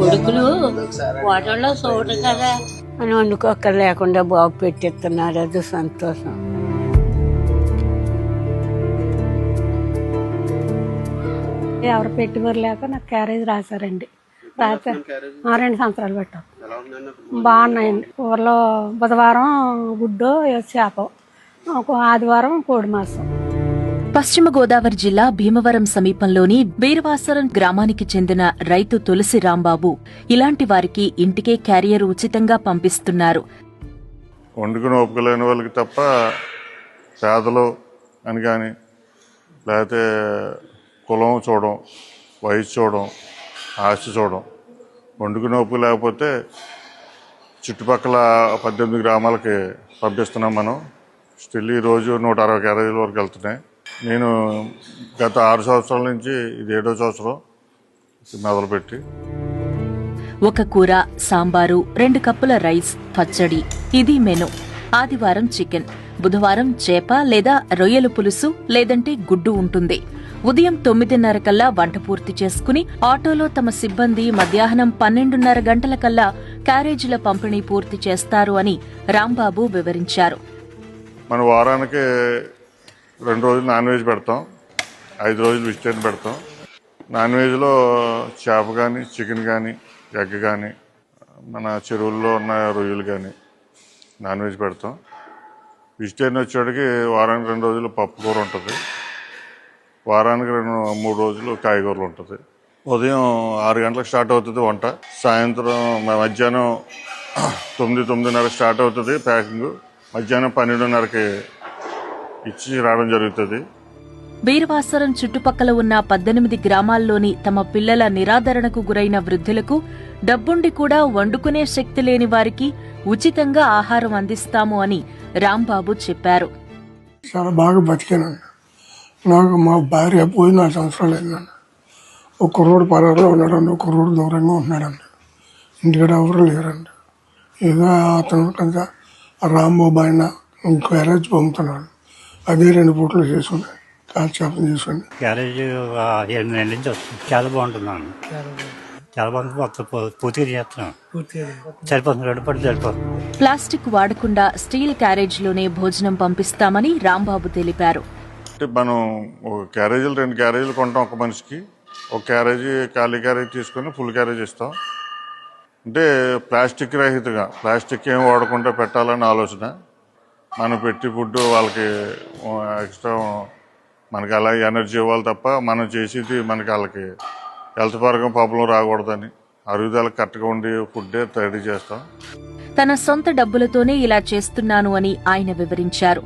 కొడుకులు వాటర్లో చూడరు కదా అని వండుకోక్కర్ లేకుండా బాబు పెట్టిస్తున్నారు. అది సంతోషం. ఎవరు పెట్టుబడి లేక నాకు క్యారేజ్ రాశారండి. రాశారు 2 సంవత్సరాలు పెట్టాం. బాగున్నాయండి. ఊర్లో బుధవారం గుడ్డు చేప, ఆదివారం కోడి మాంసం. పశ్చిమ గోదావరి జిల్లా భీమవరం సమీపంలోని బీరవాసరం గ్రామానికి చెందిన రైతు తులసి రాంబాబు ఇలాంటి వారికి ఇంటికే క్యారియర్ ఉచితంగా పంపిస్తున్నారు. వండుకుని ఒప్పుకోలేని వాళ్ళకి తప్ప పేదలు అని కానీ, లేకపోతే కులం చూడడం, వయసు చూడడం, ఆస్తి చూడడం, వండుకుని ఒప్పు లేకపోతే చుట్టుపక్కల 18 గ్రామాలకి పంపిస్తున్నాం మనం. స్టిల్ ఈరోజు 160 క్యారేజీల వరకు వెళ్తున్నాయి. నేను గత 6 సంవత్సరాల నుంచి ఇది 7వ సంవత్సరం మొదలుపెట్టి. ఒక కూర, సాంబారు, 2 కప్పుల రైస్, పచ్చడి, ఇది మెను. ఆదివారం చికెన్, బుధవారం చేప లేదా రొయ్యల పులుసు లేదంటే గుడ్డు ఉంటుంది. ఉదయం 9:30 కల్లా వంట పూర్తి చేసుకుని ఆటోలో తమ సిబ్బంది మధ్యాహ్నం 12:30 గంటల కల్లా క్యారేజీల పంపిణీ పూర్తి చేస్తారు అని రాంబాబు వివరించారు. మన వారానికి 2 రోజులు నాన్ వెజ్ పెడతాం, 5 రోజులు వెజిటేరియన్ పెడతాం. నాన్ వెజ్లో చేప కానీ, చికెన్ కానీ, ఎగ్ కానీ, మన చెరువుల్లో ఉన్న రొయ్యలు కానీ నాన్ వెజ్ పెడతాం. వెజిటేరియన్ వచ్చేటికి వారానికి 2 రోజులు పప్పు కూర ఉంటుంది, వారానికి 3 రోజులు కాయగూరలు ఉంటుంది. ఉదయం 6 గంటలకు స్టార్ట్ అవుతుంది వంట, సాయంత్రం మధ్యాహ్నం 9:30 స్టార్ట్ అవుతుంది ప్యాకింగ్, మధ్యాహ్నం 12:30కి ఇచ్చి రావడం జరుగుతుంది. బీరవాసరం చుట్టుపక్కల ఉన్న 18 గ్రామాల్లోని తమ పిల్లల నిరాదరణకు గురైన వృద్ధులకు, డబ్బుండి కూడా వండుకునే శక్తి లేని వారికి ఉచితంగా ఆహారం అందిస్తాము అని రాంబాబు చెప్పారు. చాలా బాగా బతికానండి. నాకు మా భార్య పోయి 4 సంవత్సరాలు అయిందండి. ఒక కుర్రోడు పరారులో ఉన్నాడండి, ఒక కుర్రోడు దూరంగా ఉంటున్నాడండి. ఇంటికాడ ఎవరు లేరండి. ఇక అతను కదా రాంబాబు ఆయన క్యారేజ్ పంపుతున్నాడు. అదే 2 పూటలు చేసుకుని కాల్చేపం చేసుకుని క్యారేజ్ 7 నెలల నుంచి వస్తుంది. చాలా బాగుంటున్నాను, చాలా బాగుంటుంది. మొత్తం పూర్తిగా చేస్తున్నాం, సరిపోతుంది, 2 పూటలు సరిపోతుంది. ప్లాస్టిక్ వాడకుండా స్టీల్ క్యారేజ్లోనే భోజనం పంపిస్తామని రాంబాబు తెలిపారు. మనం ఒక క్యారేజీలు 2 క్యారేజీలు కొంటాం ఒక మనిషికి. ఒక క్యారేజీ ఖాళీ క్యారేజీ తీసుకొని ఫుల్ క్యారేజ్ ఇస్తాం. అంటే ప్లాస్టిక్ రహితంగా, ప్లాస్టిక్ ఏం వాడకుండా పెట్టాలని ఆలోచన. మనం పెట్టి ఫుడ్ వాళ్ళకి ఎక్స్ట్రా మనకి అలా ఎనర్జీ ఇవ్వాలి తప్ప మనం చేసేది మనకి వాళ్ళకి హెల్త్ పరంగా ప్రాబ్లం రాకూడదని అరుగుదలకు కరెక్ట్గా ఉండి ఫుడ్డే రెడీ చేస్తాం. తన సొంత డబ్బులతోనే ఇలా చేస్తున్నాను అని ఆయన వివరించారు.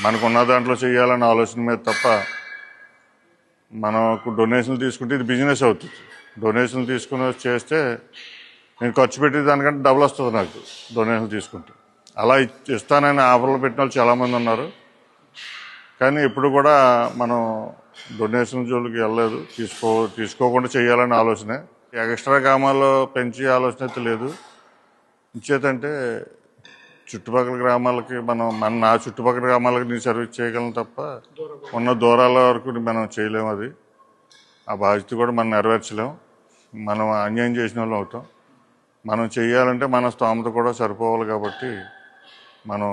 మనకున్న దాంట్లో చేయాలన్న ఆలోచన మీద తప్ప మనకు డొనేషన్లు తీసుకుంటే ఇది బిజినెస్ అవుతుంది. డొనేషన్లు తీసుకుని చేస్తే నేను ఖర్చు పెట్టే దానికంటే డబుల్ వస్తుంది నాకు డొనేషన్లు తీసుకుంటే. అలా ఇస్తానని ఆఫర్లు పెట్టిన వాళ్ళు చాలామంది ఉన్నారు. కానీ ఇప్పుడు కూడా మనం డొనేషన్ జోలికి వెళ్ళలేదు, తీసుకోకుండా చేయాలనే ఆలోచనే. ఎక్స్ట్రా గ్రామాల్లో పెంచే ఆలోచన అయితే లేదు. ఇచ్చేదంటే చుట్టుపక్కల గ్రామాలకి నా చుట్టుపక్కల గ్రామాలకి నేను సర్వీస్ చేయగలను తప్ప ఉన్న దూరాల వరకు మనం చేయలేము. అది ఆ బాధ్యత కూడా మనం నెరవేర్చలేము. మనం అన్యాయం చేసిన వాళ్ళు అవుతాం. మనం చేయాలంటే మన స్తోమత కూడా సరిపోవాలి కాబట్టి మనం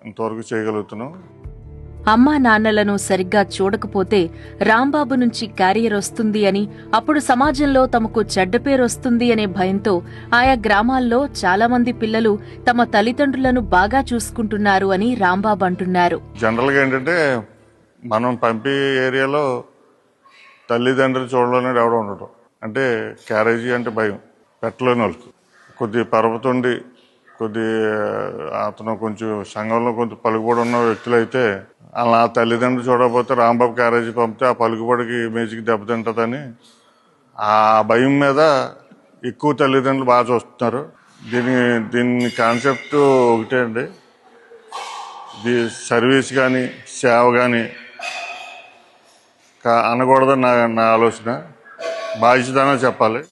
ఇంతవరకు చేయగలుగుతున్నాం. అమ్మా నాన్నలను సరిగ్గా చూడకపోతే రాంబాబు నుంచి క్యారియర్ వస్తుంది అని, అప్పుడు సమాజంలో తమకు చెడ్డ పేరొస్తుంది అనే భయంతో ఆయా గ్రామాల్లో చాలా మంది పిల్లలు తమ తల్లిదండ్రులను బాగా చూసుకుంటున్నారు అని రాంబాబు అంటున్నారు. జనరల్గా ఏంటంటే మనం పంపే ఏరియాలో తల్లిదండ్రులు చూడలేని ఎవడో ఉండటం, అంటే క్యారేజీ అంటే భయం పెట్టలేని వాళ్ళకి. కొద్ది పరపతుండి అతను కొంచెం సంఘంలో కొంచెం పలుకుబడి ఉన్న వ్యక్తులు అయితే అలా తల్లిదండ్రులు చూడకపోతే రాంబాబు క్యారేజీ పంపితే ఆ పలుకుబడికి ఇమేజ్కి దెబ్బతింటుందని ఆ భయం మీద ఎక్కువ తల్లిదండ్రులు బాగా చూస్తున్నారు. దీని కాన్సెప్ట్ ఒకటే అండి, సర్వీస్ కానీ సేవ కానీ అనకూడదని నా ఆలోచన. బాధ్యతనే చెప్పాలి.